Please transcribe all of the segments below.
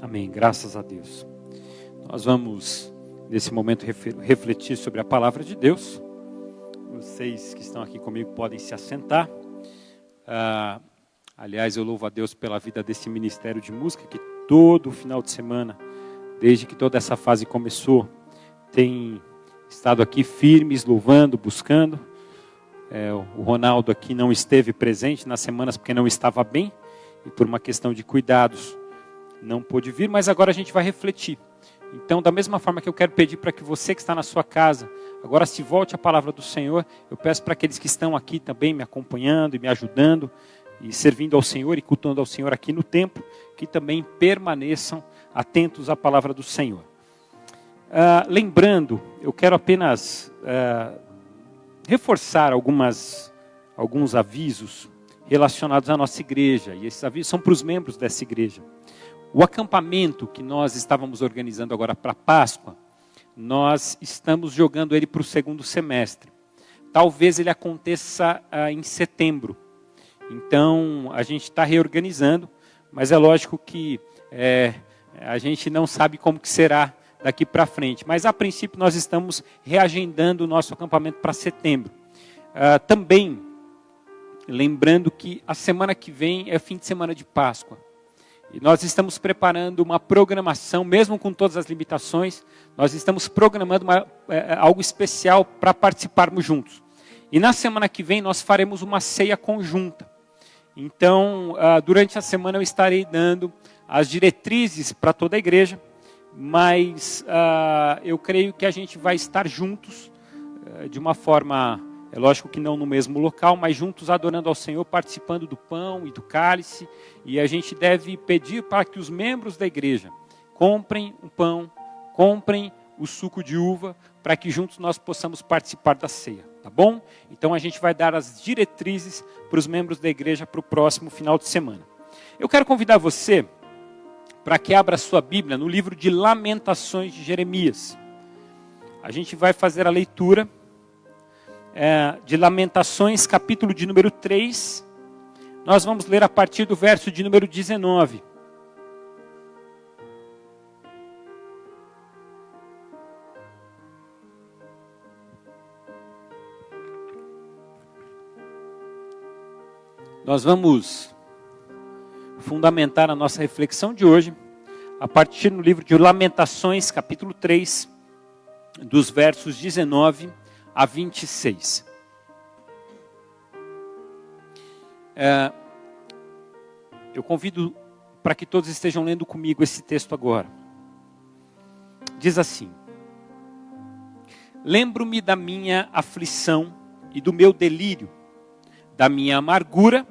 Amém, graças a Deus. Nós vamos, nesse momento, refletir sobre a palavra de Deus. Vocês que estão aqui comigo podem se assentar. Aliás, eu louvo a Deus pela vida desse ministério de música, que todo final de semana, desde que toda essa fase começou, tem estado aqui firmes, louvando, buscando. O Ronaldo aqui não esteve presente nas semanas porque não estava bem, e por uma questão de cuidados não pôde vir, mas agora a gente vai refletir. Então, da mesma forma que eu quero pedir para que você que está na sua casa, agora se volte à palavra do Senhor, eu peço para aqueles que estão aqui também me acompanhando e me ajudando, e servindo ao Senhor e cultuando ao Senhor aqui no templo, que também permaneçam atentos à palavra do Senhor. Lembrando, eu quero apenas reforçar alguns avisos relacionados à nossa igreja, e esses avisos são para os membros dessa igreja. O acampamento que nós estávamos organizando agora para a Páscoa, nós estamos jogando ele para o segundo semestre. Talvez ele aconteça em setembro. Então, a gente está reorganizando, mas é lógico que a gente não sabe como que será daqui para frente. Mas, a princípio, nós estamos reagendando o nosso acampamento para setembro. Também, lembrando que a semana que vem é fim de semana de Páscoa. E nós estamos preparando uma programação, mesmo com todas as limitações, nós estamos programando algo especial para participarmos juntos. E na semana que vem nós faremos uma ceia conjunta. Então, durante a semana eu estarei dando as diretrizes para toda a igreja, mas eu creio que a gente vai estar juntos, de uma forma, é lógico que não no mesmo local, mas juntos adorando ao Senhor, participando do pão e do cálice. E a gente deve pedir para que os membros da igreja comprem o pão, comprem o suco de uva, para que juntos nós possamos participar da ceia, tá bom? Então a gente vai dar as diretrizes para os membros da igreja para o próximo final de semana. Eu quero convidar você para que abra a sua Bíblia no livro de Lamentações de Jeremias. A gente vai fazer a leitura de Lamentações, capítulo de número 3. Nós vamos ler a partir do verso de número 19. Nós vamos fundamentar a nossa reflexão de hoje a partir do livro de Lamentações, capítulo 3, dos versos 19 a 26. Eu convido para que todos estejam lendo comigo esse texto agora. Diz assim: lembro-me da minha aflição e do meu delírio, da minha amargura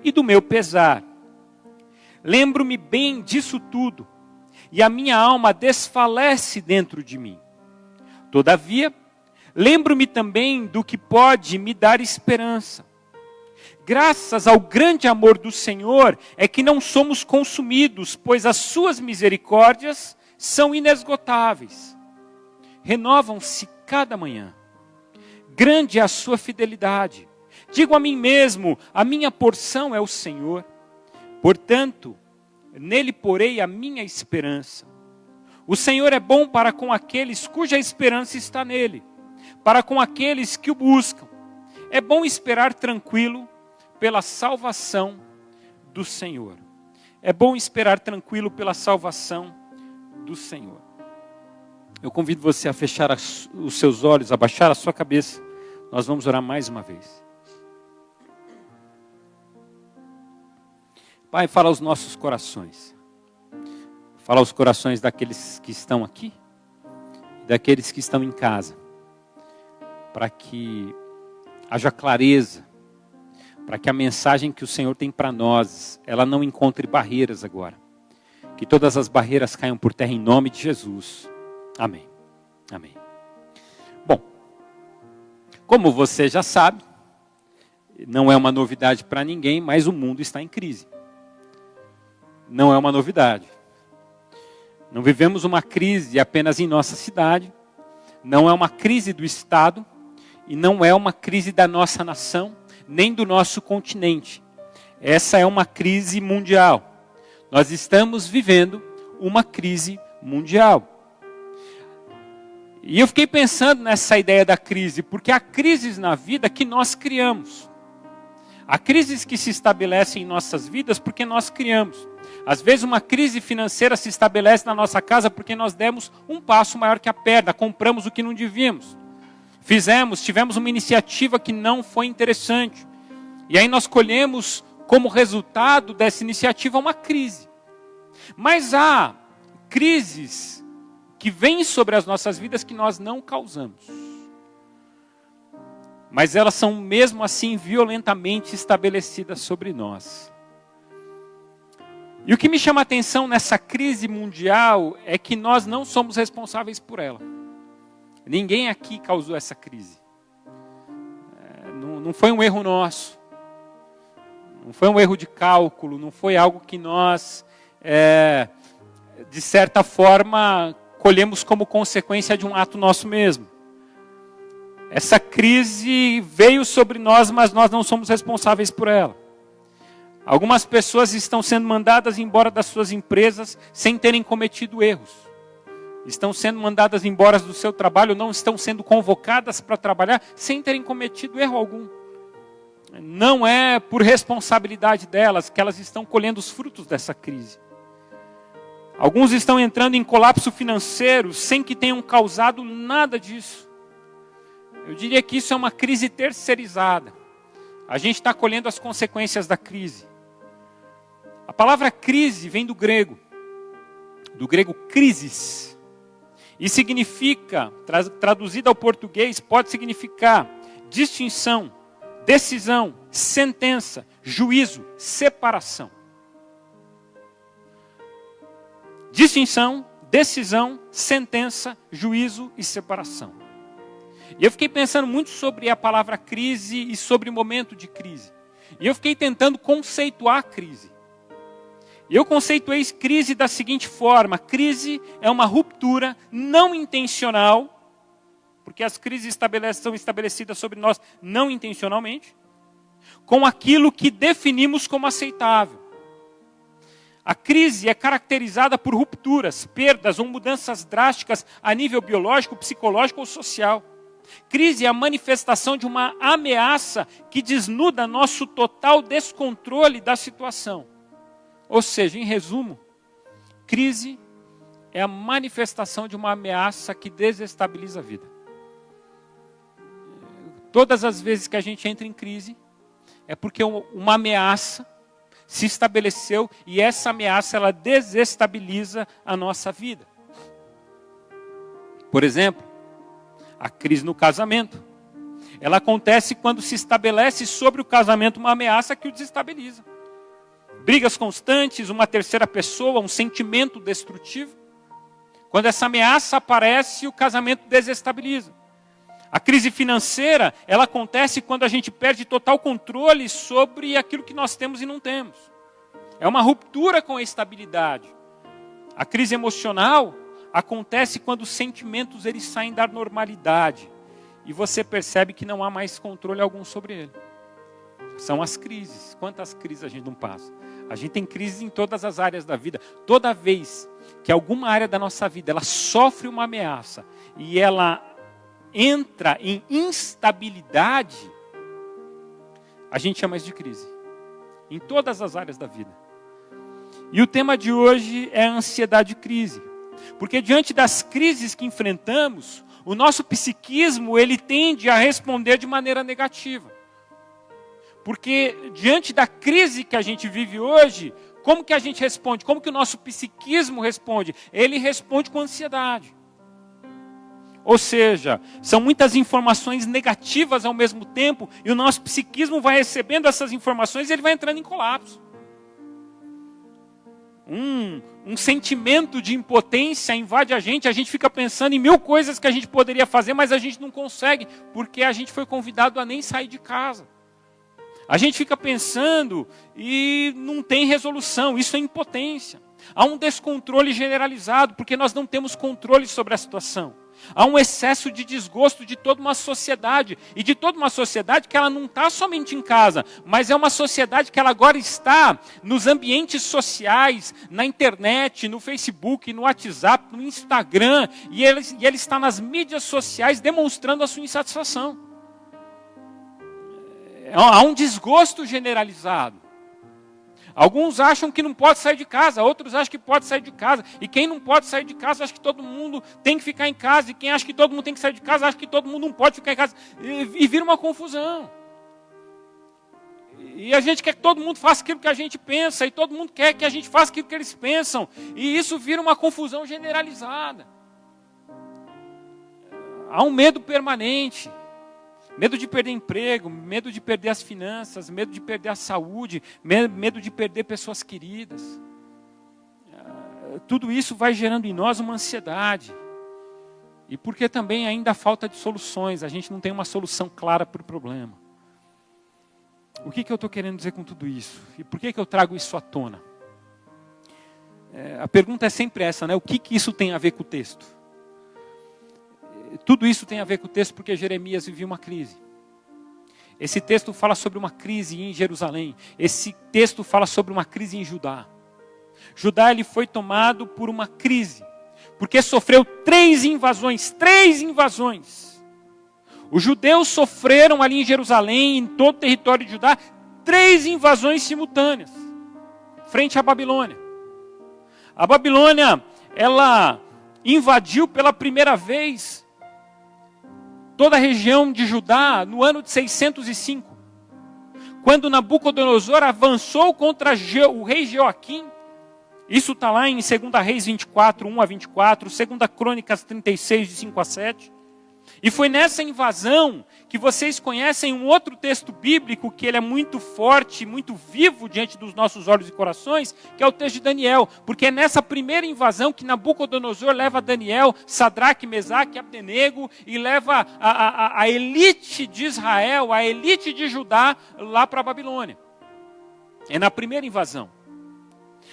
e do meu pesar. Lembro-me bem disso tudo, e a minha alma desfalece dentro de mim. Todavia, lembro-me também do que pode me dar esperança. Graças ao grande amor do Senhor é que não somos consumidos, pois as suas misericórdias são inesgotáveis. Renovam-se cada manhã. Grande é a sua fidelidade. Digo a mim mesmo, a minha porção é o Senhor. Portanto, nele porei a minha esperança. O Senhor é bom para com aqueles cuja esperança está nele, para com aqueles que o buscam. É bom esperar tranquilo pela salvação do Senhor. É bom esperar tranquilo pela salvação do Senhor. Eu convido você a fechar os seus olhos, a baixar a sua cabeça. Nós vamos orar mais uma vez. Pai, fala aos nossos corações. Fala aos corações daqueles que estão aqui e daqueles que estão em casa. Para que haja clareza, para que a mensagem que o Senhor tem para nós, ela não encontre barreiras agora. Que todas as barreiras caiam por terra em nome de Jesus. Amém. Amém. Bom, como você já sabe, não é uma novidade para ninguém, mas o mundo está em crise. Não é uma novidade. Não vivemos uma crise apenas em nossa cidade, não é uma crise do Estado, e não é uma crise da nossa nação, nem do nosso continente. Essa é uma crise mundial. Nós estamos vivendo uma crise mundial. E eu fiquei pensando nessa ideia da crise, porque há crises na vida que nós criamos. Há crises que se estabelecem em nossas vidas porque nós criamos. Às vezes uma crise financeira se estabelece na nossa casa porque nós demos um passo maior que a perna, compramos o que não devíamos. Tivemos uma iniciativa que não foi interessante. E aí nós colhemos como resultado dessa iniciativa uma crise. Mas há crises que vêm sobre as nossas vidas que nós não causamos. Mas elas são mesmo assim violentamente estabelecidas sobre nós. E o que me chama a atenção nessa crise mundial é que nós não somos responsáveis por ela. Ninguém aqui causou essa crise. Não foi um erro nosso. Não foi um erro de cálculo. Não foi algo que nós, de certa forma, colhemos como consequência de um ato nosso mesmo. Essa crise veio sobre nós, mas nós não somos responsáveis por ela. Algumas pessoas estão sendo mandadas embora das suas empresas sem terem cometido erros. Estão sendo mandadas embora do seu trabalho, não estão sendo convocadas para trabalhar sem terem cometido erro algum. Não é por responsabilidade delas que elas estão colhendo os frutos dessa crise. Alguns estão entrando em colapso financeiro sem que tenham causado nada disso. Eu diria que isso é uma crise terceirizada. A gente está colhendo as consequências da crise. A palavra crise vem do grego crisis. E significa, traduzida ao português, pode significar distinção, decisão, sentença, juízo, separação. Distinção, decisão, sentença, juízo e separação. E eu fiquei pensando muito sobre a palavra crise e sobre o momento de crise. E eu fiquei tentando conceituar a crise. E eu conceituei crise da seguinte forma: crise é uma ruptura não intencional, porque as crises são estabelecidas sobre nós não intencionalmente, com aquilo que definimos como aceitável. A crise é caracterizada por rupturas, perdas ou mudanças drásticas a nível biológico, psicológico ou social. Crise é a manifestação de uma ameaça que desnuda nosso total descontrole da situação. Ou seja, em resumo, crise é a manifestação de uma ameaça que desestabiliza a vida. Todas as vezes que a gente entra em crise, é porque uma ameaça se estabeleceu e essa ameaça ela desestabiliza a nossa vida. Por exemplo, a crise no casamento. Ela acontece quando se estabelece sobre o casamento uma ameaça que o desestabiliza. Brigas constantes, uma terceira pessoa, um sentimento destrutivo. Quando essa ameaça aparece, o casamento desestabiliza. A crise financeira, ela acontece quando a gente perde total controle sobre aquilo que nós temos e não temos. É uma ruptura com a estabilidade. A crise emocional acontece quando os sentimentos eles saem da normalidade e você percebe que não há mais controle algum sobre ele. São as crises. Quantas crises a gente não passa? A gente tem crises em todas as áreas da vida. Toda vez que alguma área da nossa vida ela sofre uma ameaça e ela entra em instabilidade, a gente chama isso de crise. Em todas as áreas da vida. E o tema de hoje é a ansiedade e crise. Porque diante das crises que enfrentamos, o nosso psiquismo ele tende a responder de maneira negativa. Porque diante da crise que a gente vive hoje, como que a gente responde? Como que o nosso psiquismo responde? Ele responde com ansiedade. Ou seja, são muitas informações negativas ao mesmo tempo e o nosso psiquismo vai recebendo essas informações e ele vai entrando em colapso. Um sentimento de impotência invade a gente fica pensando em mil coisas que a gente poderia fazer, mas a gente não consegue, porque a gente foi convidado a nem sair de casa. A gente fica pensando e não tem resolução, isso é impotência. Há um descontrole generalizado, porque nós não temos controle sobre a situação. Há um excesso de desgosto de toda uma sociedade. E de toda uma sociedade que ela não está somente em casa, mas é uma sociedade que ela agora está nos ambientes sociais, na internet, no Facebook, no WhatsApp, no Instagram. E ele está nas mídias sociais demonstrando a sua insatisfação. Há um desgosto generalizado. Alguns acham que não pode sair de casa, outros acham que pode sair de casa. E quem não pode sair de casa, acha que todo mundo tem que ficar em casa. E quem acha que todo mundo tem que sair de casa, acha que todo mundo não pode ficar em casa. E vira uma confusão. E a gente quer que todo mundo faça aquilo que a gente pensa. E todo mundo quer que a gente faça aquilo que eles pensam. E isso vira uma confusão generalizada. Há um medo permanente. Medo de perder emprego, medo de perder as finanças, medo de perder a saúde, medo de perder pessoas queridas. Tudo isso vai gerando em nós uma ansiedade. E porque também ainda há falta de soluções, a gente não tem uma solução clara para o problema. O que eu estou querendo dizer com tudo isso? E por que eu trago isso à tona? A pergunta é sempre essa, né? O que isso tem a ver com o texto? Tudo isso tem a ver com o texto porque Jeremias vivia uma crise. Esse texto fala sobre uma crise em Jerusalém. Esse texto fala sobre uma crise em Judá. Judá ele foi tomado por uma crise, porque sofreu 3 invasões. 3 invasões. Os judeus sofreram ali em Jerusalém, em todo o território de Judá, 3 invasões simultâneas, frente à Babilônia. A Babilônia, ela invadiu pela primeira vez toda a região de Judá no ano de 605. Quando Nabucodonosor avançou contra o rei Joaquim. Isso está lá em 2 Reis 24, 1 a 24, 2 Crônicas 36, de 5 a 7. E foi nessa invasão que vocês conhecem um outro texto bíblico que ele é muito forte, muito vivo diante dos nossos olhos e corações, que é o texto de Daniel. Porque é nessa primeira invasão que Nabucodonosor leva Daniel, Sadraque, Mesaque e Abdenego e leva a elite de Israel, a elite de Judá lá para a Babilônia. É na primeira invasão.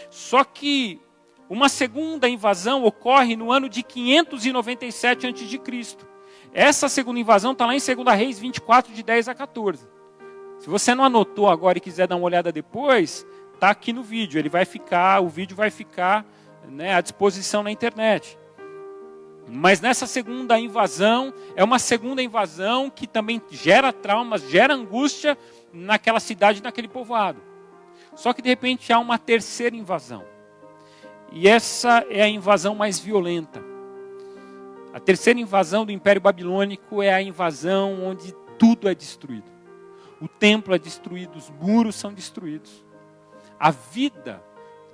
Só que uma segunda invasão ocorre no ano de 597 a.C. Essa segunda invasão está lá em 2 Reis 24, de 10 a 14. Se você não anotou agora e quiser dar uma olhada depois, está aqui no vídeo. O vídeo vai ficar, né, à disposição na internet. Mas nessa segunda invasão, é uma segunda invasão que também gera traumas, gera angústia naquela cidade, naquele povoado. Só que de repente há uma terceira invasão. E essa é a invasão mais violenta. A terceira invasão do Império Babilônico é a invasão onde tudo é destruído. O templo é destruído, os muros são destruídos. A vida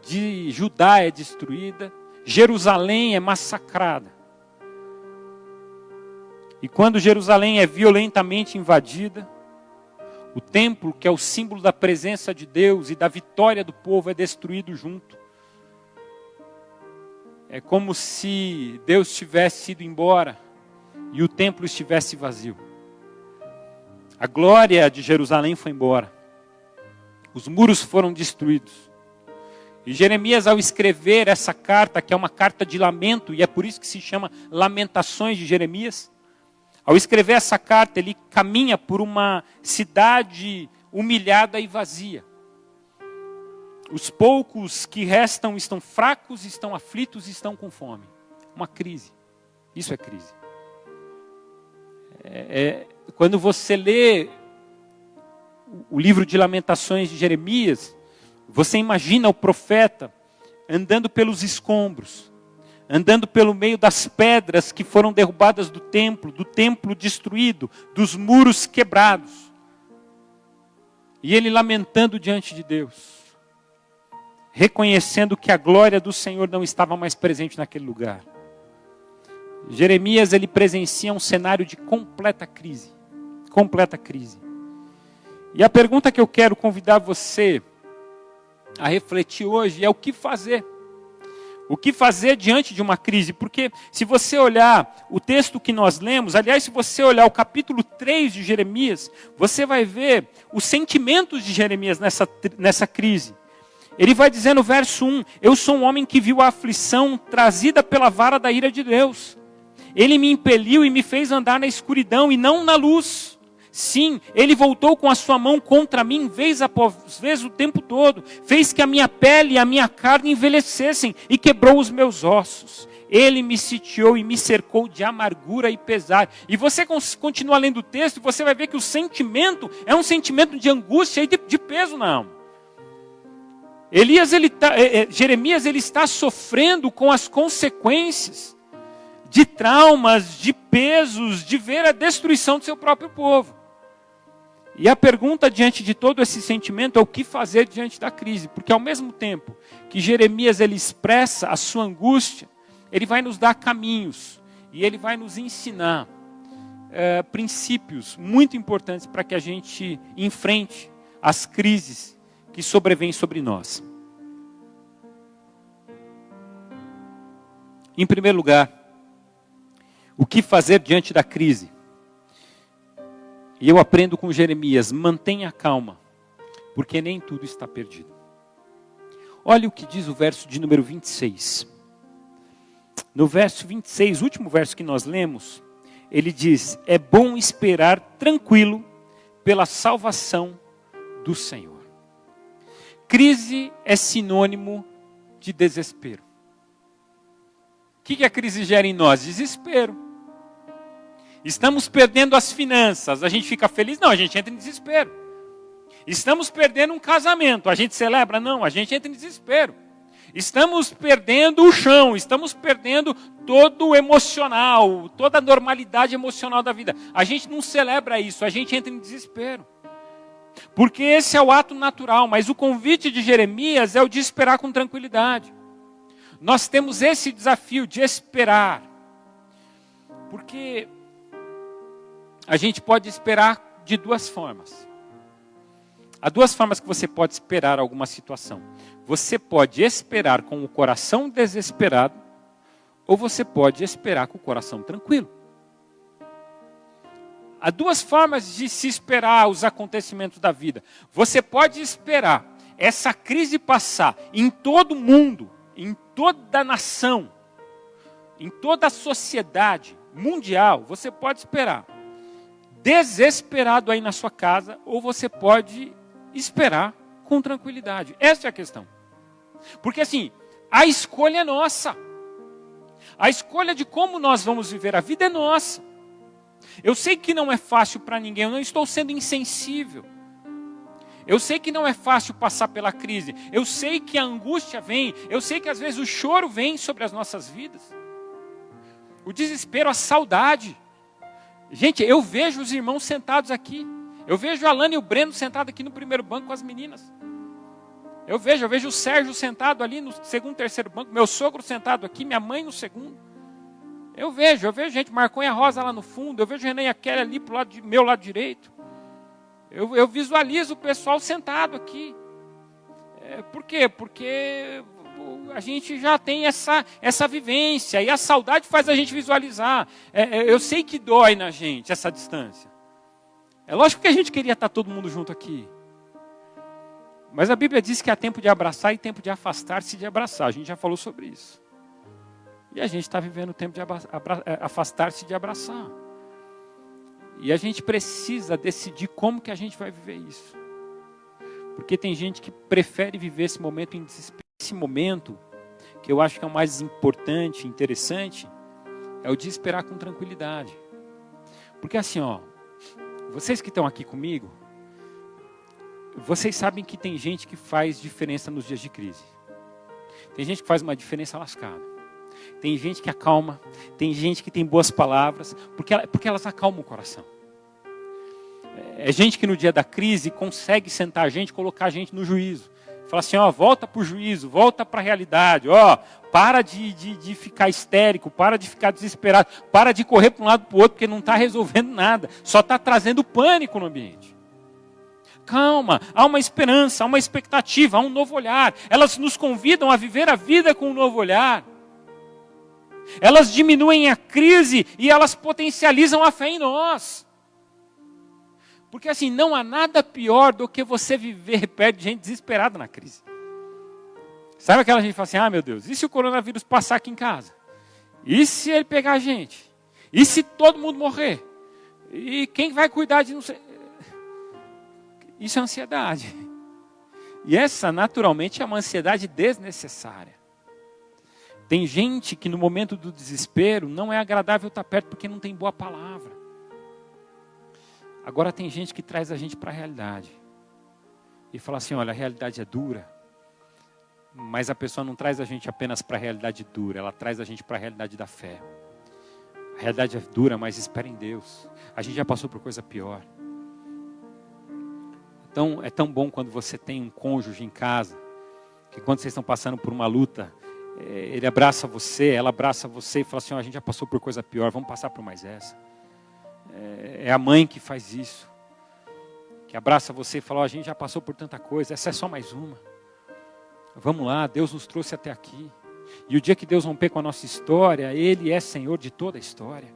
de Judá é destruída, Jerusalém é massacrada. E quando Jerusalém é violentamente invadida, o templo, que é o símbolo da presença de Deus e da vitória do povo, é destruído junto. É como se Deus tivesse ido embora e o templo estivesse vazio. A glória de Jerusalém foi embora. Os muros foram destruídos. E Jeremias, ao escrever essa carta, que é uma carta de lamento, e é por isso que se chama Lamentações de Jeremias, ao escrever essa carta, ele caminha por uma cidade humilhada e vazia. Os poucos que restam estão fracos, estão aflitos e estão com fome. Uma crise. Isso é crise. Quando você lê o livro de Lamentações de Jeremias, você imagina o profeta andando pelos escombros, andando pelo meio das pedras que foram derrubadas do templo destruído, dos muros quebrados. E ele lamentando diante de Deus, reconhecendo que a glória do Senhor não estava mais presente naquele lugar. Jeremias, ele presencia um cenário de completa crise. Completa crise. E a pergunta que eu quero convidar você a refletir hoje é o que fazer. O que fazer diante de uma crise? Porque se você olhar o texto que nós lemos, aliás, se você olhar o capítulo 3 de Jeremias, você vai ver os sentimentos de Jeremias nessa crise. Ele vai dizer no verso 1, eu sou um homem que viu a aflição trazida pela vara da ira de Deus. Ele me impeliu e me fez andar na escuridão e não na luz. Sim, ele voltou com a sua mão contra mim, vez após vez o tempo todo. Fez que a minha pele e a minha carne envelhecessem e quebrou os meus ossos. Ele me sitiou e me cercou de amargura e pesar. E você continua lendo o texto e você vai ver que o sentimento é um sentimento de angústia e de peso na alma. Jeremias ele está sofrendo com as consequências de traumas, de pesos, de ver a destruição do seu próprio povo. E a pergunta diante de todo esse sentimento é o que fazer diante da crise. Porque ao mesmo tempo que Jeremias ele expressa a sua angústia, ele vai nos dar caminhos e ele vai nos ensinar princípios muito importantes para que a gente enfrente as crises que sobrevêm sobre nós. Em primeiro lugar, o que fazer diante da crise? E eu aprendo com Jeremias, mantenha calma, porque nem tudo está perdido. Olha o que diz o verso de número 26. No verso 26, o último verso que nós lemos, ele diz, é bom esperar tranquilo pela salvação do Senhor. Crise é sinônimo de desespero. O que a crise gera em nós? Desespero. Estamos perdendo as finanças, a gente fica feliz? Não, a gente entra em desespero. Estamos perdendo um casamento, a gente celebra? Não, a gente entra em desespero. Estamos perdendo o chão, estamos perdendo todo o emocional, toda a normalidade emocional da vida. A gente não celebra isso, a gente entra em desespero. Porque esse é o ato natural, mas o convite de Jeremias é o de esperar com tranquilidade. Nós temos esse desafio de esperar. Porque a gente pode esperar de duas formas. Há duas formas que você pode esperar alguma situação. Você pode esperar com o coração desesperado, ou você pode esperar com o coração tranquilo. Há duas formas de se esperar os acontecimentos da vida. Você pode esperar essa crise passar em todo o mundo, em toda a nação, em toda a sociedade mundial. Você pode esperar desesperado aí na sua casa, ou você pode esperar com tranquilidade. Essa é a questão. Porque assim, a escolha é nossa. A escolha de como nós vamos viver a vida é nossa. Eu sei que não é fácil para ninguém, eu não estou sendo insensível. Eu sei que não é fácil passar pela crise. Eu sei que a angústia vem, eu sei que às vezes o choro vem sobre as nossas vidas. O desespero, a saudade. Gente, eu vejo os irmãos sentados aqui. Eu vejo a Alana e o Breno sentados aqui no primeiro banco com as meninas. Eu vejo o Sérgio sentado ali no segundo, terceiro banco. Meu sogro sentado aqui, minha mãe no segundo. Eu vejo gente, Marconha Rosa lá no fundo. Eu vejo Renan e a Kelly ali pro meu lado direito. Eu visualizo o pessoal sentado aqui. Por quê? Porque a gente já tem essa vivência, e a saudade faz a gente visualizar. Eu sei que dói na gente essa distância. É lógico que a gente queria estar todo mundo junto aqui. Mas a Bíblia diz que há tempo de abraçar e tempo de afastar-se de abraçar. A gente já falou sobre isso. E a gente está vivendo o tempo de afastar-se de abraçar. E a gente precisa decidir como que a gente vai viver isso. Porque tem gente que prefere viver esse momento em desespero. Esse momento, que eu acho que é o mais importante, interessante, é o de esperar com tranquilidade. Porque assim, vocês que estão aqui comigo, vocês sabem que tem gente que faz diferença nos dias de crise. Tem gente que faz uma diferença lascada. Tem gente que acalma, tem gente que tem boas palavras, porque elas acalmam o coração. É gente que no dia da crise consegue sentar a gente, colocar a gente no juízo. Fala assim, volta para o juízo, volta para a realidade, para de ficar histérico, para de ficar desesperado, para de correr para um lado para o outro, porque não está resolvendo nada, só está trazendo pânico no ambiente. Calma, há uma esperança, há uma expectativa, há um novo olhar. Elas nos convidam a viver a vida com um novo olhar. Elas diminuem a crise e elas potencializam a fé em nós. Porque assim, não há nada pior do que você viver perto de gente desesperada na crise. Sabe aquela gente que fala assim, ah, meu Deus, e se o coronavírus passar aqui em casa? E se ele pegar a gente? E se todo mundo morrer? E quem vai cuidar de não sei... Isso é ansiedade. E essa, naturalmente, é uma ansiedade desnecessária. Tem gente que no momento do desespero não é agradável estar perto porque não tem boa palavra. Agora tem gente que traz a gente para a realidade. E fala assim, olha, a realidade é dura. Mas a pessoa não traz a gente apenas para a realidade dura, ela traz a gente para a realidade da fé. A realidade é dura, mas espera em Deus. A gente já passou por coisa pior. Então, é tão bom quando você tem um cônjuge em casa, que quando vocês estão passando por uma luta, ele abraça você, ela abraça você e fala assim, a gente já passou por coisa pior, vamos passar por mais essa. É a mãe que faz isso, que abraça você e fala, a gente já passou por tanta coisa, essa é só mais uma. Vamos lá, Deus nos trouxe até aqui. E o dia que Deus romper com a nossa história, Ele é Senhor de toda a história.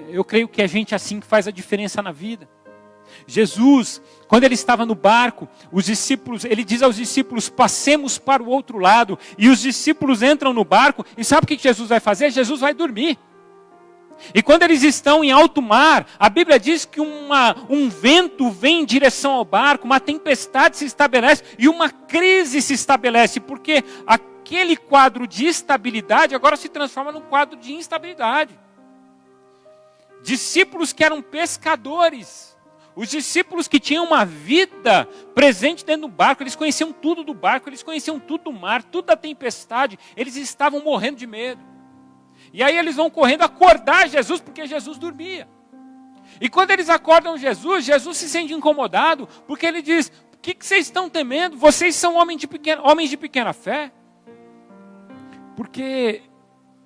Eu creio que é gente assim que faz a diferença na vida. Jesus, quando Ele estava no barco, os discípulos, Ele diz aos discípulos, passemos para o outro lado. E os discípulos entram no barco, e sabe o que Jesus vai fazer? Jesus vai dormir. E quando eles estão em alto mar, a Bíblia diz que um vento vem em direção ao barco, uma tempestade se estabelece e uma crise se estabelece, porque aquele quadro de estabilidade agora se transforma num quadro de instabilidade. Discípulos que eram pescadores, os discípulos que tinham uma vida presente dentro do barco, eles conheciam tudo do barco, eles conheciam tudo do mar, tudo da tempestade, eles estavam morrendo de medo. E aí eles vão correndo acordar Jesus, porque Jesus dormia. E quando eles acordam Jesus, Jesus se sente incomodado, porque ele diz, o que vocês estão temendo? Vocês são homens de pequena fé. Porque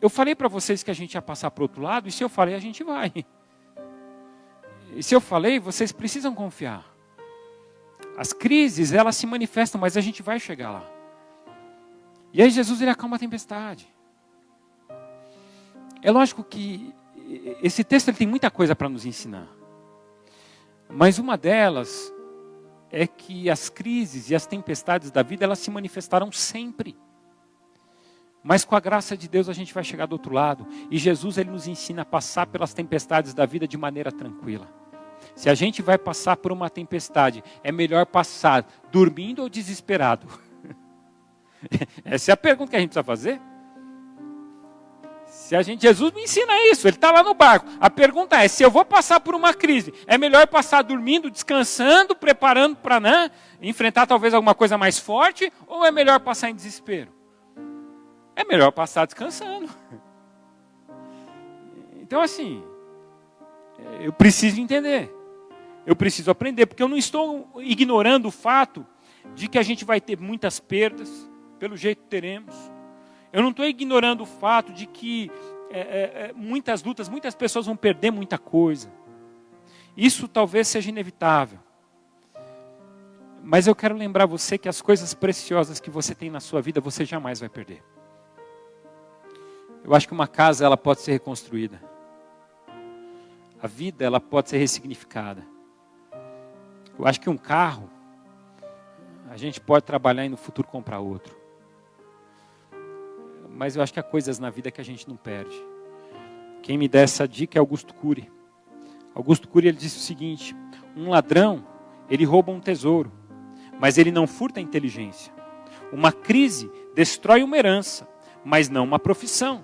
eu falei para vocês que a gente ia passar para o outro lado, e se eu falei, a gente vai. E se eu falei, vocês precisam confiar. As crises, elas se manifestam, mas a gente vai chegar lá. E aí Jesus, ele acalma a tempestade. É lógico que esse texto ele tem muita coisa para nos ensinar. Mas uma delas é que as crises e as tempestades da vida, elas se manifestarão sempre. Mas com a graça de Deus a gente vai chegar do outro lado. E Jesus, ele nos ensina a passar pelas tempestades da vida de maneira tranquila. Se a gente vai passar por uma tempestade, é melhor passar dormindo ou desesperado? Essa é a pergunta que a gente precisa fazer. Jesus me ensina isso, ele está lá no barco. A pergunta é, se eu vou passar por uma crise, é melhor passar dormindo, descansando, preparando para enfrentar talvez alguma coisa mais forte, ou é melhor passar em desespero? É melhor passar descansando. Então assim, eu preciso entender, eu preciso aprender, porque eu não estou ignorando o fato de que a gente vai ter muitas perdas, pelo jeito teremos. Eu não estou ignorando o fato de que muitas lutas, muitas pessoas vão perder muita coisa. Isso talvez seja inevitável. Mas eu quero lembrar você que as coisas preciosas que você tem na sua vida, você jamais vai perder. Eu acho que uma casa, ela pode ser reconstruída. A vida, ela pode ser ressignificada. Eu acho que um carro, a gente pode trabalhar e no futuro comprar outro. Mas eu acho que há coisas na vida que a gente não perde. Quem me dá essa dica é Augusto Cury. Augusto Cury, ele disse o seguinte, um ladrão, ele rouba um tesouro, mas ele não furta a inteligência. Uma crise destrói uma herança, mas não uma profissão.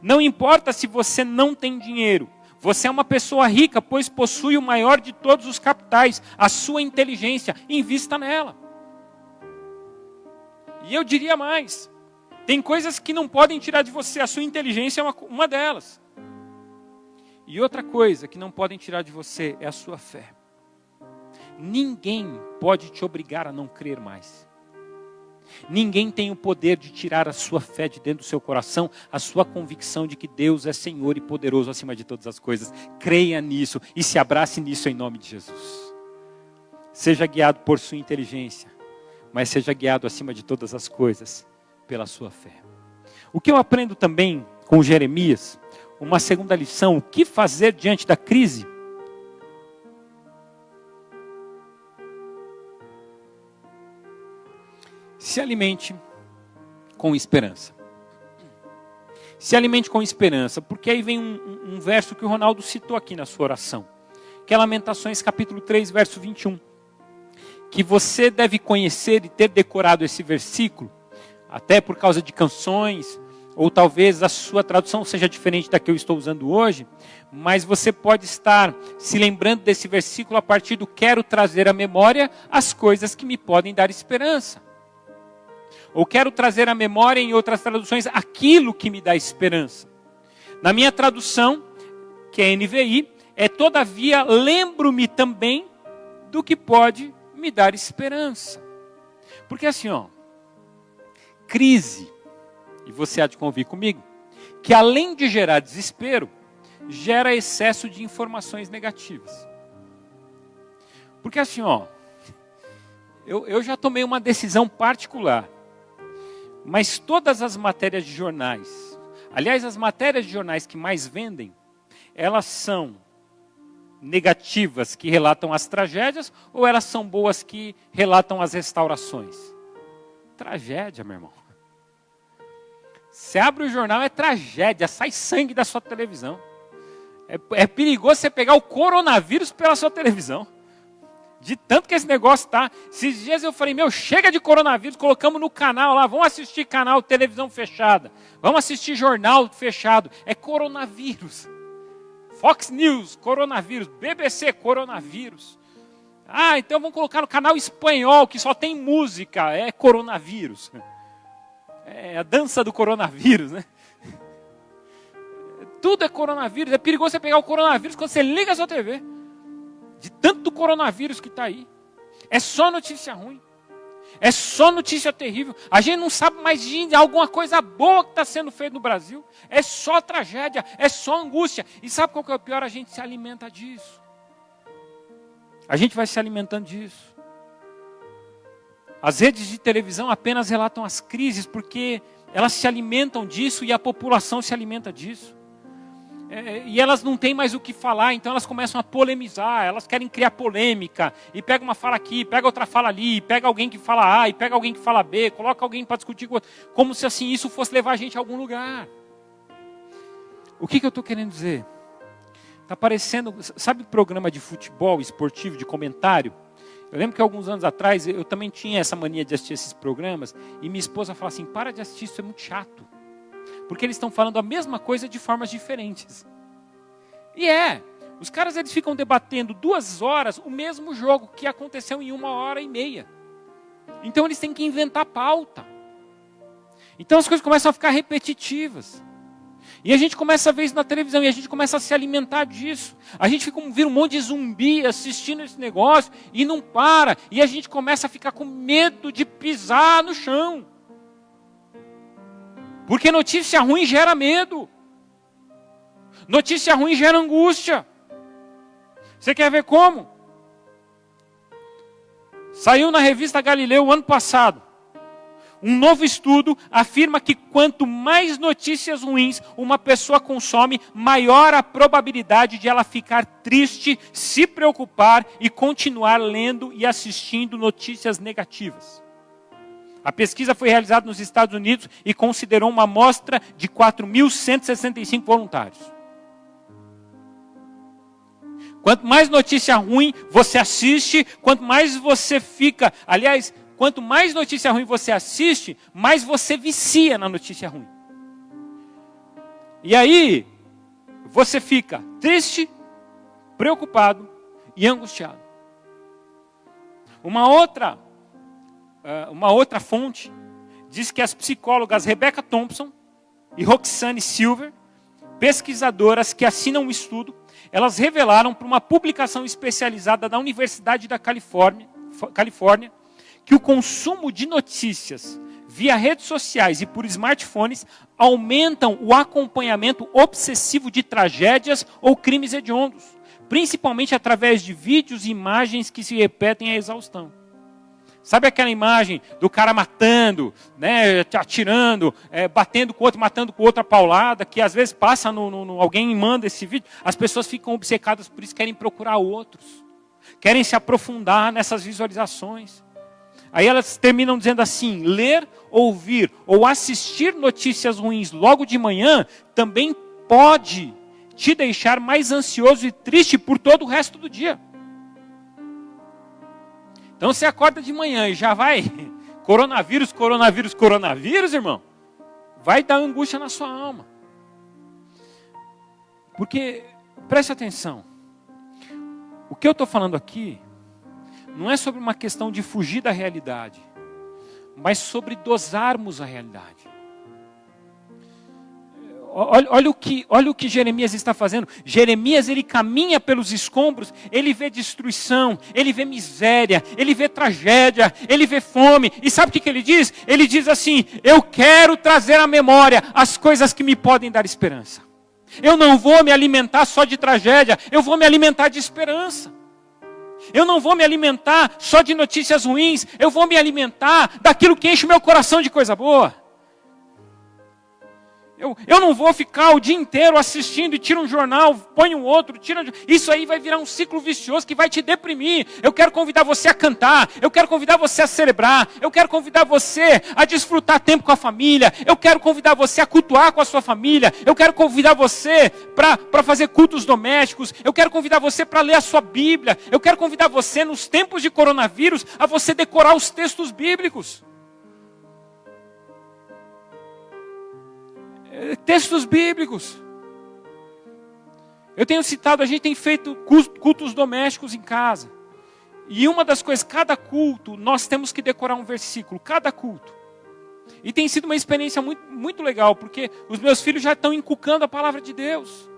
Não importa se você não tem dinheiro, você é uma pessoa rica, pois possui o maior de todos os capitais, a sua inteligência, invista nela. E eu diria mais, tem coisas que não podem tirar de você, a sua inteligência é uma delas. E outra coisa que não podem tirar de você é a sua fé. Ninguém pode te obrigar a não crer mais. Ninguém tem o poder de tirar a sua fé de dentro do seu coração, a sua convicção de que Deus é Senhor e poderoso acima de todas as coisas. Creia nisso e se abrace nisso em nome de Jesus. Seja guiado por sua inteligência, mas seja guiado acima de todas as coisas pela sua fé. O que eu aprendo também com Jeremias, uma segunda lição, o que fazer diante da crise? Se Se alimente com esperança. Se alimente com esperança, porque aí vem um verso que o Ronaldo citou aqui na sua oração, que é Lamentações capítulo 3, verso 21. Que você deve conhecer e ter decorado esse versículo, até por causa de canções, ou talvez a sua tradução seja diferente da que eu estou usando hoje, mas você pode estar se lembrando desse versículo a partir do quero trazer à memória as coisas que me podem dar esperança. Ou quero trazer à memória, em outras traduções, aquilo que me dá esperança. Na minha tradução, que é NVI, é todavia lembro-me também do que pode me dar esperança. Porque assim, crise, e você há de convir comigo, que além de gerar desespero, gera excesso de informações negativas. Porque assim, eu já tomei uma decisão particular, mas todas as matérias de jornais, aliás, as matérias de jornais que mais vendem, elas são negativas que relatam as tragédias, ou elas são boas que relatam as restaurações? Tragédia, meu irmão. Você abre o jornal, é tragédia, sai sangue da sua televisão. É perigoso você pegar o coronavírus pela sua televisão. De tanto que esse negócio está. Esses dias eu falei, chega de coronavírus, colocamos no canal lá, vamos assistir canal, televisão fechada. Vamos assistir jornal fechado. É coronavírus. Fox News, coronavírus. BBC, coronavírus. Então vamos colocar no canal espanhol, que só tem música, é coronavírus. É a dança do coronavírus, né? Tudo é coronavírus. É perigoso você pegar o coronavírus quando você liga a sua TV. De tanto do coronavírus que está aí. É só notícia ruim. É só notícia terrível. A gente não sabe mais de alguma coisa boa que está sendo feita no Brasil. É só tragédia, é só angústia. E sabe qual que é o pior? A gente se alimenta disso. A gente vai se alimentando disso. As redes de televisão apenas relatam as crises porque elas se alimentam disso e a população se alimenta disso. E elas não têm mais o que falar, então elas começam a polemizar, elas querem criar polêmica, e pega uma fala aqui, pega outra fala ali, pega alguém que fala A, e pega alguém que fala B, coloca alguém para discutir com outro, como se assim isso fosse levar a gente a algum lugar. O que eu estou querendo dizer? Está parecendo, sabe programa de futebol esportivo, de comentário? Eu lembro que alguns anos atrás, eu também tinha essa mania de assistir esses programas, e minha esposa falava assim, para de assistir, isso é muito chato. Porque eles estão falando a mesma coisa de formas diferentes. E os caras eles ficam debatendo 2 horas o mesmo jogo que aconteceu em 1h30. Então eles têm que inventar pauta. Então as coisas começam a ficar repetitivas. E a gente começa a ver isso na televisão e a gente começa a se alimentar disso. A gente vira um monte de zumbi assistindo esse negócio e não para. E a gente começa a ficar com medo de pisar no chão. Porque notícia ruim gera medo. Notícia ruim gera angústia. Você quer ver como? Saiu na revista Galileu ano passado. Um novo estudo afirma que quanto mais notícias ruins uma pessoa consome, maior a probabilidade de ela ficar triste, se preocupar e continuar lendo e assistindo notícias negativas. A pesquisa foi realizada nos Estados Unidos e considerou uma amostra de 4.165 voluntários. Quanto mais notícia ruim você assiste, quanto mais você fica... Aliás, quanto mais notícia ruim você assiste, mais você vicia na notícia ruim. E aí, você fica triste, preocupado e angustiado. Uma outra fonte diz que as psicólogas Rebecca Thompson e Roxane Silver, pesquisadoras que assinam um estudo, elas revelaram para uma publicação especializada da Universidade da Califórnia, que o consumo de notícias via redes sociais e por smartphones aumentam o acompanhamento obsessivo de tragédias ou crimes hediondos, principalmente através de vídeos e imagens que se repetem à exaustão. Sabe aquela imagem do cara matando, né, atirando, batendo com o outro, matando com outra paulada, que às vezes passa alguém manda esse vídeo, as pessoas ficam obcecadas por isso, querem procurar outros, querem se aprofundar nessas visualizações. Aí elas terminam dizendo assim: ler, ouvir ou assistir notícias ruins logo de manhã também pode te deixar mais ansioso e triste por todo o resto do dia. Então você acorda de manhã e já vai coronavírus, coronavírus, coronavírus, irmão. Vai dar angústia na sua alma. Porque, preste atenção, o que eu estou falando aqui não é sobre uma questão de fugir da realidade, mas sobre dosarmos a realidade. Olha o que Jeremias está fazendo. Jeremias, ele caminha pelos escombros, ele vê destruição, ele vê miséria, ele vê tragédia, ele vê fome. E sabe o que ele diz? Ele diz assim: eu quero trazer à memória as coisas que me podem dar esperança. Eu não vou me alimentar só de tragédia, eu vou me alimentar de esperança. Eu não vou me alimentar só de notícias ruins, eu vou me alimentar daquilo que enche o meu coração de coisa boa. Eu não vou ficar o dia inteiro assistindo e tira um jornal, põe um outro, isso aí vai virar um ciclo vicioso que vai te deprimir. Eu quero convidar você a cantar, eu quero convidar você a celebrar, eu quero convidar você a desfrutar tempo com a família, eu quero convidar você a cultuar com a sua família, eu quero convidar você para fazer cultos domésticos, eu quero convidar você para ler a sua Bíblia, eu quero convidar você nos tempos de coronavírus a você decorar os textos bíblicos. Textos bíblicos. Eu tenho citado, a gente tem feito cultos domésticos em casa. E uma das coisas, cada culto, nós temos que decorar um versículo, cada culto. E tem sido uma experiência muito, muito legal, porque os meus filhos já estão inculcando a palavra de Deus.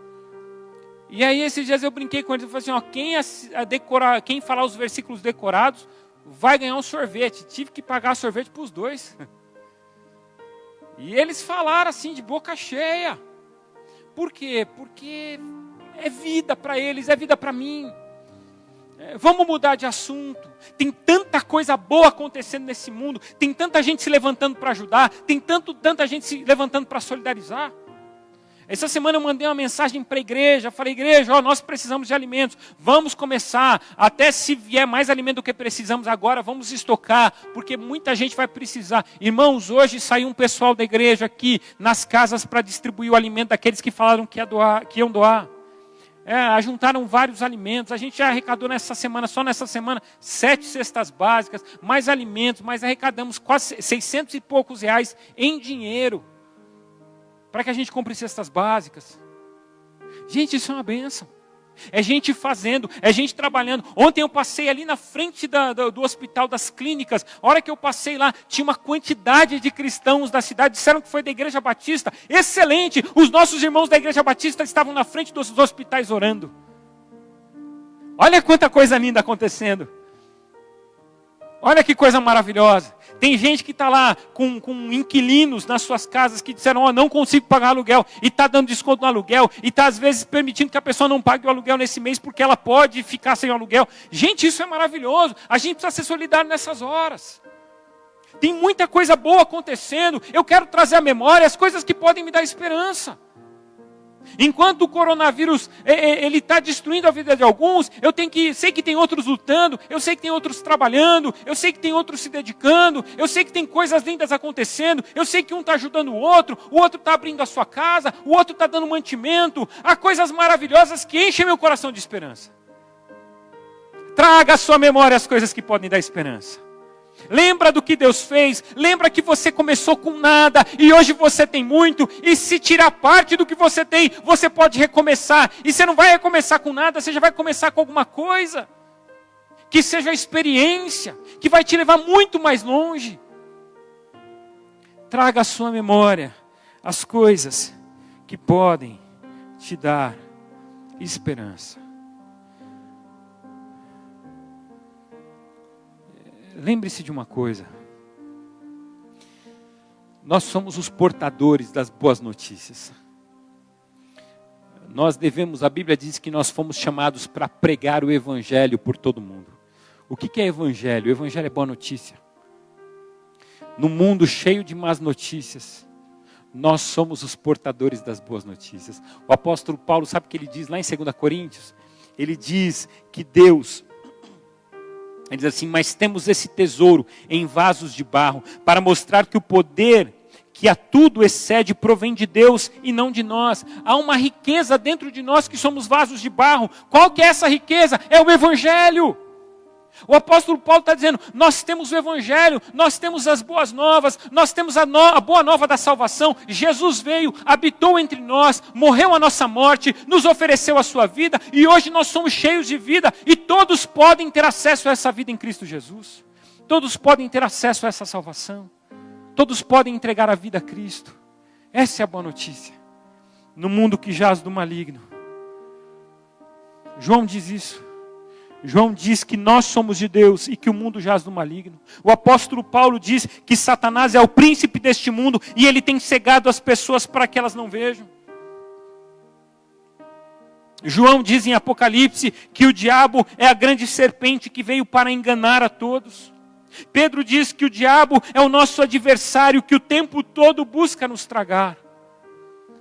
E aí esses dias eu brinquei com eles, eu falei assim, quem falar os versículos decorados, vai ganhar um sorvete. Tive que pagar sorvete para os dois. E eles falaram assim de boca cheia. Por quê? Porque é vida para eles, é vida para mim. Vamos mudar de assunto. Tem tanta coisa boa acontecendo nesse mundo. Tem tanta gente se levantando para ajudar. Tem tanta gente se levantando para solidarizar. Essa semana eu mandei uma mensagem para a igreja. Falei: igreja, nós precisamos de alimentos. Vamos começar. Até se vier mais alimento do que precisamos agora, vamos estocar. Porque muita gente vai precisar. Irmãos, hoje saiu um pessoal da igreja aqui nas casas para distribuir o alimento daqueles que falaram que iam doar. Ajuntaram vários alimentos. A gente já arrecadou nessa semana, só nessa semana, 7 cestas básicas, mais alimentos, mas arrecadamos quase 600 e poucos reais em dinheiro para que a gente compre cestas básicas. Gente, isso é uma bênção. É gente fazendo, é gente trabalhando. Ontem eu passei ali na frente do hospital das clínicas. A hora que eu passei lá, tinha uma quantidade de cristãos da cidade. Disseram que foi da Igreja Batista. Excelente! Os nossos irmãos da Igreja Batista estavam na frente dos hospitais orando. Olha quanta coisa linda acontecendo. Olha que coisa maravilhosa. Tem gente que está lá com inquilinos nas suas casas que disseram: não consigo pagar aluguel. E está dando desconto no aluguel. E está às vezes permitindo que a pessoa não pague o aluguel nesse mês porque ela pode ficar sem o aluguel. Gente, isso é maravilhoso. A gente precisa ser solidário nessas horas. Tem muita coisa boa acontecendo. Eu quero trazer à memória as coisas que podem me dar esperança. Enquanto o coronavírus ele está destruindo a vida de alguns, sei que tem outros lutando, eu sei que tem outros trabalhando, eu sei que tem outros se dedicando, eu sei que tem coisas lindas acontecendo, eu sei que um está ajudando o outro está abrindo a sua casa, o outro está dando mantimento. Há coisas maravilhosas que enchem meu coração de esperança. Traga à sua memória as coisas que podem dar esperança. Lembra do que Deus fez, lembra que você começou com nada e hoje você tem muito, e se tirar parte do que você tem, você pode recomeçar, e você não vai recomeçar com nada, você já vai começar com alguma coisa, que seja a experiência, que vai te levar muito mais longe. Traga à sua memória as coisas que podem te dar esperança. Lembre-se de uma coisa. Nós somos os portadores das boas notícias. Nós devemos, a Bíblia diz que nós fomos chamados para pregar o Evangelho por todo mundo. O que é Evangelho? O Evangelho é boa notícia. No mundo cheio de más notícias, nós somos os portadores das boas notícias. O apóstolo Paulo, sabe o que ele diz lá em 2 Coríntios? Ele diz que Deus Ele diz assim: mas temos esse tesouro em vasos de barro, para mostrar que o poder que a tudo excede provém de Deus e não de nós. Há uma riqueza dentro de nós que somos vasos de barro. Qual que é essa riqueza? É o Evangelho. O apóstolo Paulo está dizendo: nós temos o Evangelho, nós temos as boas novas, nós temos a boa nova da salvação. Jesus veio, habitou entre nós, morreu a nossa morte, nos ofereceu a sua vida, e hoje nós somos cheios de vida, e todos podem ter acesso a essa vida em Cristo Jesus. Todos podem ter acesso a essa salvação. Todos podem entregar a vida a Cristo. Essa é a boa notícia. No mundo que jaz do maligno. João diz isso. João diz que nós somos de Deus e que o mundo jaz do maligno. O apóstolo Paulo diz que Satanás é o príncipe deste mundo e ele tem cegado as pessoas para que elas não vejam. João diz em Apocalipse que o diabo é a grande serpente que veio para enganar a todos. Pedro diz que o diabo é o nosso adversário que o tempo todo busca nos tragar.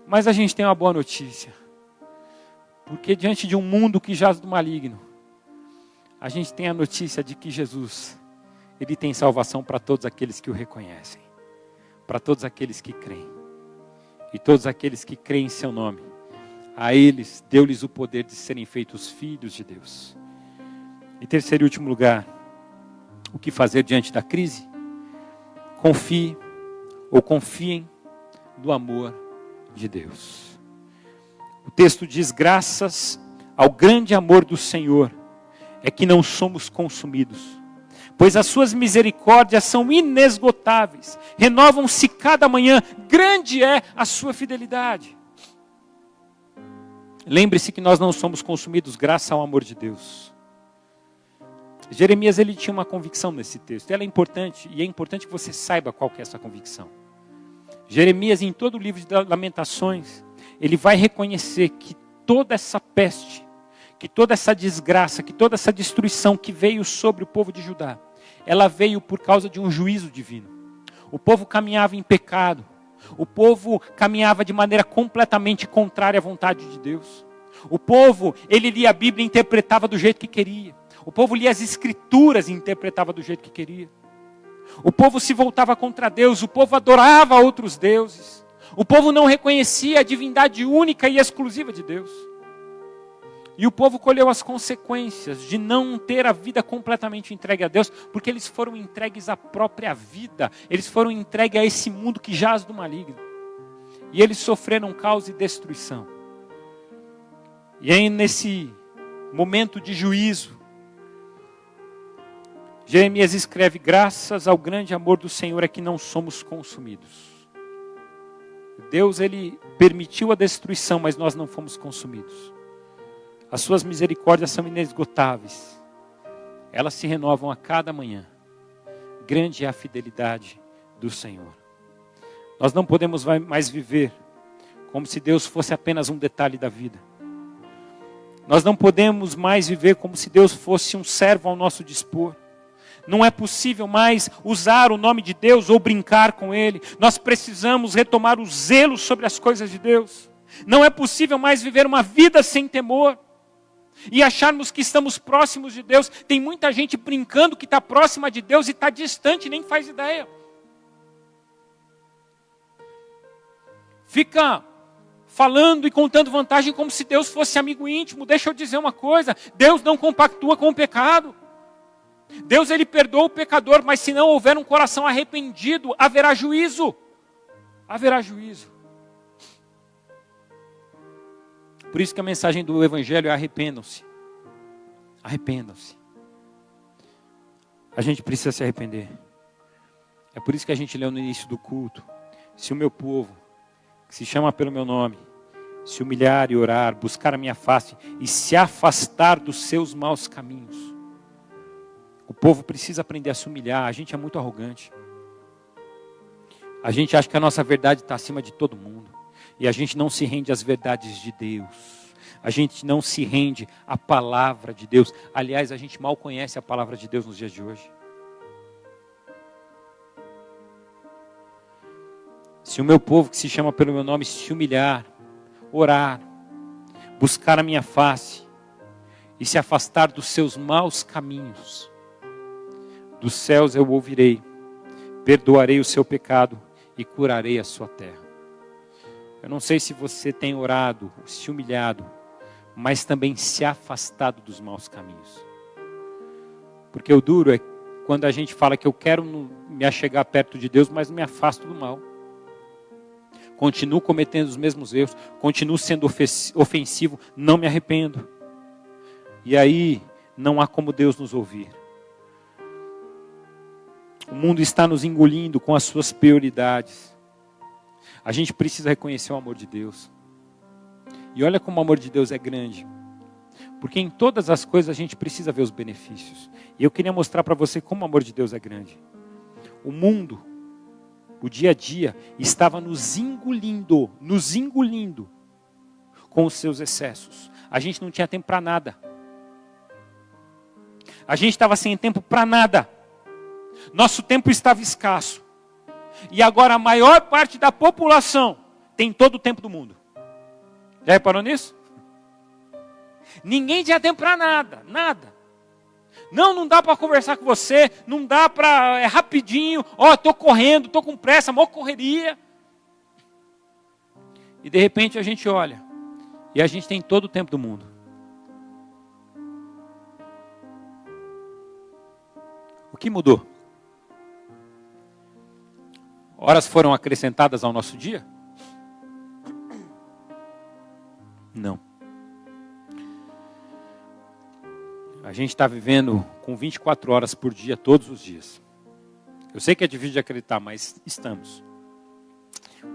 Mas a gente tem uma boa notícia. Porque diante de um mundo que jaz do maligno, a gente tem a notícia de que Jesus, Ele tem salvação para todos aqueles que o reconhecem. Para todos aqueles que creem. E todos aqueles que creem em seu nome, a eles deu-lhes o poder de serem feitos filhos de Deus. Em terceiro e último lugar, o que fazer diante da crise? Confie ou confiem no amor de Deus. O texto diz: graças ao grande amor do Senhor é que não somos consumidos, pois as suas misericórdias são inesgotáveis, renovam-se cada manhã, grande é a sua fidelidade. Lembre-se que nós não somos consumidos graças ao amor de Deus. Jeremias, ele tinha uma convicção nesse texto. Ela é importante, e é importante que você saiba qual que é essa convicção. Jeremias, em todo o livro de Lamentações, ele vai reconhecer que toda essa peste, que toda essa desgraça, que toda essa destruição que veio sobre o povo de Judá, ela veio por causa de um juízo divino. O povo caminhava em pecado. O povo caminhava de maneira completamente contrária à vontade de Deus. O povo, ele lia a Bíblia e interpretava do jeito que queria. O povo lia as Escrituras e interpretava do jeito que queria. O povo se voltava contra Deus, o povo adorava outros deuses. O povo não reconhecia a divindade única e exclusiva de Deus. E o povo colheu as consequências de não ter a vida completamente entregue a Deus, porque eles foram entregues à própria vida. Eles foram entregues a esse mundo que jaz do maligno. E eles sofreram caos e destruição. E aí nesse momento de juízo, Jeremias escreve: graças ao grande amor do Senhor é que não somos consumidos. Deus, ele permitiu a destruição, mas nós não fomos consumidos. As suas misericórdias são inesgotáveis. Elas se renovam a cada manhã. Grande é a fidelidade do Senhor. Nós não podemos mais viver como se Deus fosse apenas um detalhe da vida. Nós não podemos mais viver como se Deus fosse um servo ao nosso dispor. Não é possível mais usar o nome de Deus ou brincar com Ele. Nós precisamos retomar o zelo sobre as coisas de Deus. Não é possível mais viver uma vida sem temor e acharmos que estamos próximos de Deus. Tem muita gente brincando que está próxima de Deus e está distante e nem faz ideia. Fica falando e contando vantagem como se Deus fosse amigo íntimo. Deixa eu dizer uma coisa: Deus não compactua com o pecado. Deus, ele perdoa o pecador, mas se não houver um coração arrependido, haverá juízo. Haverá juízo. Por isso que a mensagem do Evangelho é: arrependam-se. Arrependam-se. A gente precisa se arrepender. É por isso que a gente leu no início do culto: se o meu povo, que se chama pelo meu nome, se humilhar e orar, buscar a minha face e se afastar dos seus maus caminhos. O povo precisa aprender a se humilhar. A gente é muito arrogante. A gente acha que a nossa verdade está acima de todo mundo. E a gente não se rende às verdades de Deus. A gente não se rende à palavra de Deus. Aliás, a gente mal conhece a palavra de Deus nos dias de hoje. Se o meu povo, que se chama pelo meu nome, se humilhar, orar, buscar a minha face e se afastar dos seus maus caminhos, Dos céus eu ouvirei, perdoarei o seu pecado e curarei a sua terra. Eu não sei se você tem orado, se humilhado, mas também se afastado dos maus caminhos. Porque o duro é quando a gente fala que eu quero me achegar perto de Deus, mas me afasto do mal. Continuo cometendo os mesmos erros, continuo sendo ofensivo, não me arrependo. E aí não há como Deus nos ouvir. O mundo está nos engolindo com as suas prioridades. A gente precisa reconhecer o amor de Deus. E olha como o amor de Deus é grande. Porque em todas as coisas a gente precisa ver os benefícios. E eu queria mostrar para você como o amor de Deus é grande. O mundo, o dia a dia, estava nos engolindo com os seus excessos. A gente não tinha tempo para nada. A gente estava sem tempo para nada. Nosso tempo estava escasso. E agora a maior parte da população tem todo o tempo do mundo. Já reparou nisso? Ninguém tinha tempo para nada, nada. Não dá para conversar com você, não dá para, é rapidinho, estou correndo, estou com pressa, maior correria. E de repente a gente olha, e a gente tem todo o tempo do mundo. O que mudou? Horas foram acrescentadas ao nosso dia? Não. A gente está vivendo com 24 horas por dia, todos os dias. Eu sei que é difícil de acreditar, mas estamos.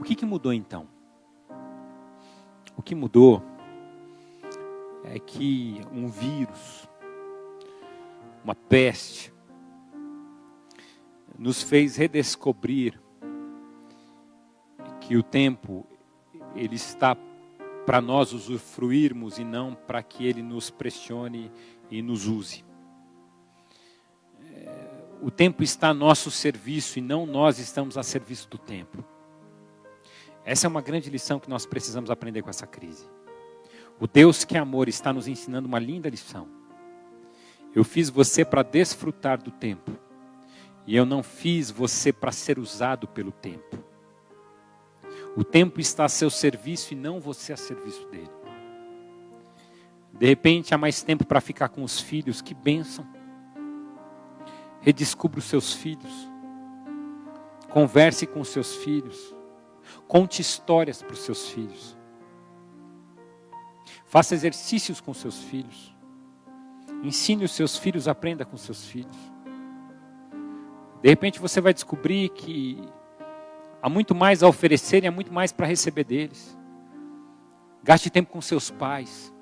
O que mudou então? O que mudou é que um vírus, uma peste, nos fez redescobrir que o tempo ele está para nós usufruirmos e não para que ele nos pressione e nos use. O tempo está a nosso serviço e não nós estamos a serviço do tempo. Essa é uma grande lição que nós precisamos aprender com essa crise. O Deus que é amor está nos ensinando uma linda lição. Eu fiz você para desfrutar do tempo. E eu não fiz você para ser usado pelo tempo. O tempo está a seu serviço e não você a serviço dele. De repente há mais tempo para ficar com os filhos, que bênção. Redescubra os seus filhos. Converse com os seus filhos. Conte histórias para os seus filhos. Faça exercícios com seus filhos. Ensine os seus filhos, aprenda com seus filhos. De repente você vai descobrir que há muito mais a oferecer e há muito mais para receber deles. Gaste tempo com seus pais.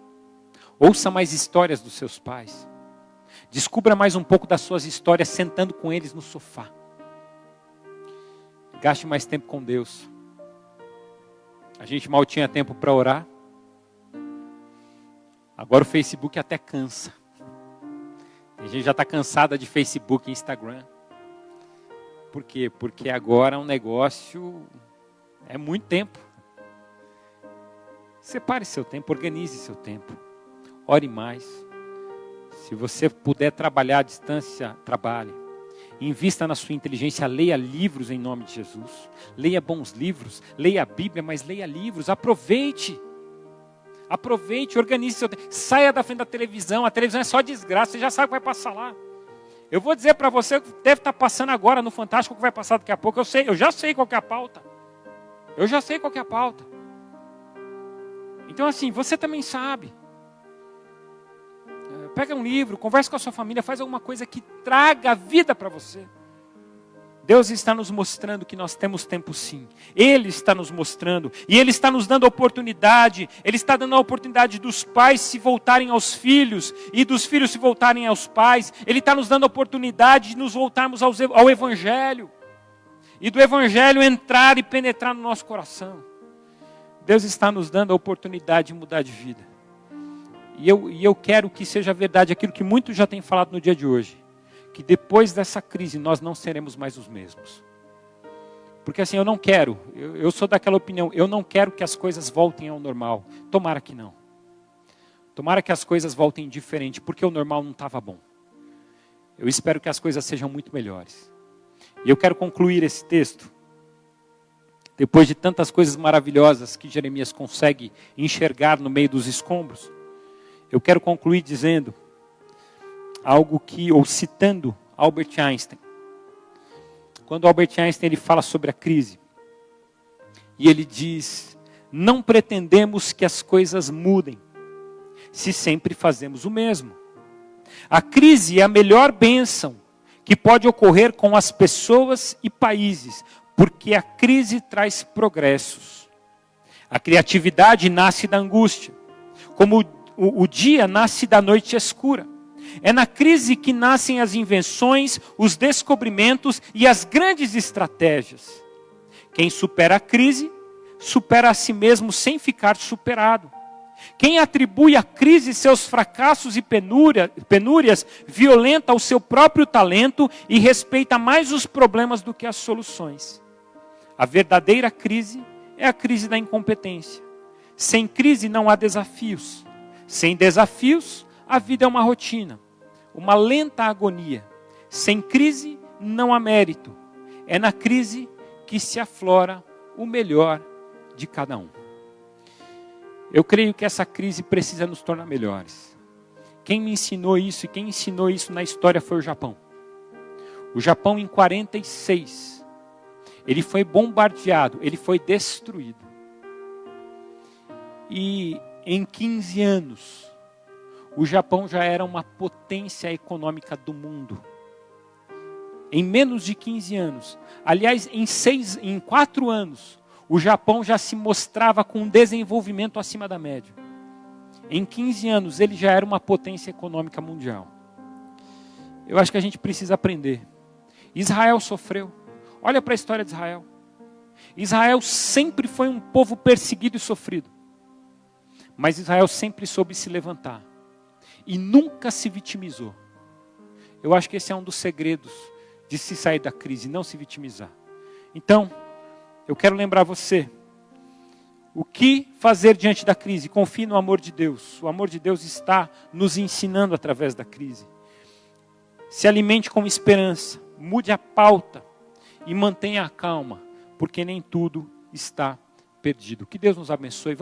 Ouça mais histórias dos seus pais. Descubra mais um pouco das suas histórias sentando com eles no sofá. Gaste mais tempo com Deus. A gente mal tinha tempo para orar. Agora o Facebook até cansa. A gente já está cansada de Facebook e Instagram. Por quê? Porque agora um negócio é muito tempo. Separe seu tempo, organize seu tempo. Ore mais. Se você puder trabalhar à distância, trabalhe. Invista na sua inteligência, leia livros em nome de Jesus. Leia bons livros, leia a Bíblia, mas leia livros. Aproveite, organize seu tempo. Saia da frente da televisão, a televisão é só desgraça, você já sabe o que vai passar lá. Eu vou dizer para você que deve estar passando agora no Fantástico, o que vai passar daqui a pouco. Eu já sei qual que é a pauta. Então assim, você também sabe. Pega um livro, converse com a sua família, faz alguma coisa que traga vida para você. Deus está nos mostrando que nós temos tempo sim. Ele está nos mostrando. E Ele está nos dando a oportunidade. Ele está dando a oportunidade dos pais se voltarem aos filhos. E dos filhos se voltarem aos pais. Ele está nos dando a oportunidade de nos voltarmos ao Evangelho. E do Evangelho entrar e penetrar no nosso coração. Deus está nos dando a oportunidade de mudar de vida. E eu quero que seja verdade aquilo que muitos já têm falado no dia de hoje. Que depois dessa crise nós não seremos mais os mesmos. Porque assim, eu não quero, eu sou daquela opinião, eu não quero que as coisas voltem ao normal. Tomara que não. Tomara que as coisas voltem diferente, porque o normal não estava bom. eu espero que as coisas sejam muito melhores. E eu quero concluir esse texto, depois de tantas coisas maravilhosas que Jeremias consegue enxergar no meio dos escombros. Eu quero concluir dizendo algo ou citando Albert Einstein. Quando Albert Einstein ele fala sobre a crise, e ele diz: não pretendemos que as coisas mudem, se sempre fazemos o mesmo. A crise é a melhor bênção que pode ocorrer com as pessoas e países, porque a crise traz progressos. A criatividade nasce da angústia, como o dia nasce da noite escura. É na crise que nascem as invenções, os descobrimentos e as grandes estratégias. Quem supera a crise, supera a si mesmo sem ficar superado. Quem atribui à crise seus fracassos e penúrias, violenta o seu próprio talento e respeita mais os problemas do que as soluções. A verdadeira crise é a crise da incompetência. Sem crise não há desafios. Sem desafios, a vida é uma rotina, uma lenta agonia. Sem crise não há mérito. É na crise que se aflora o melhor de cada um. Eu creio que essa crise precisa nos tornar melhores. Quem me ensinou isso e quem ensinou isso na história foi o Japão. O Japão em 46, ele foi bombardeado, ele foi destruído. E em 15 anos, o Japão já era uma potência econômica do mundo. Em menos de 15 anos, aliás, em 4 anos, o Japão já se mostrava com um desenvolvimento acima da média. Em 15 anos, ele já era uma potência econômica mundial. Eu acho que a gente precisa aprender. Israel sofreu. Olha para a história de Israel. Israel sempre foi um povo perseguido e sofrido. Mas Israel sempre soube se levantar. E nunca se vitimizou. Eu acho que esse é um dos segredos de se sair da crise, não se vitimizar. Então, eu quero lembrar você, o que fazer diante da crise? Confie no amor de Deus. O amor de Deus está nos ensinando através da crise. Se alimente com esperança, mude a pauta e mantenha a calma, porque nem tudo está perdido. Que Deus nos abençoe.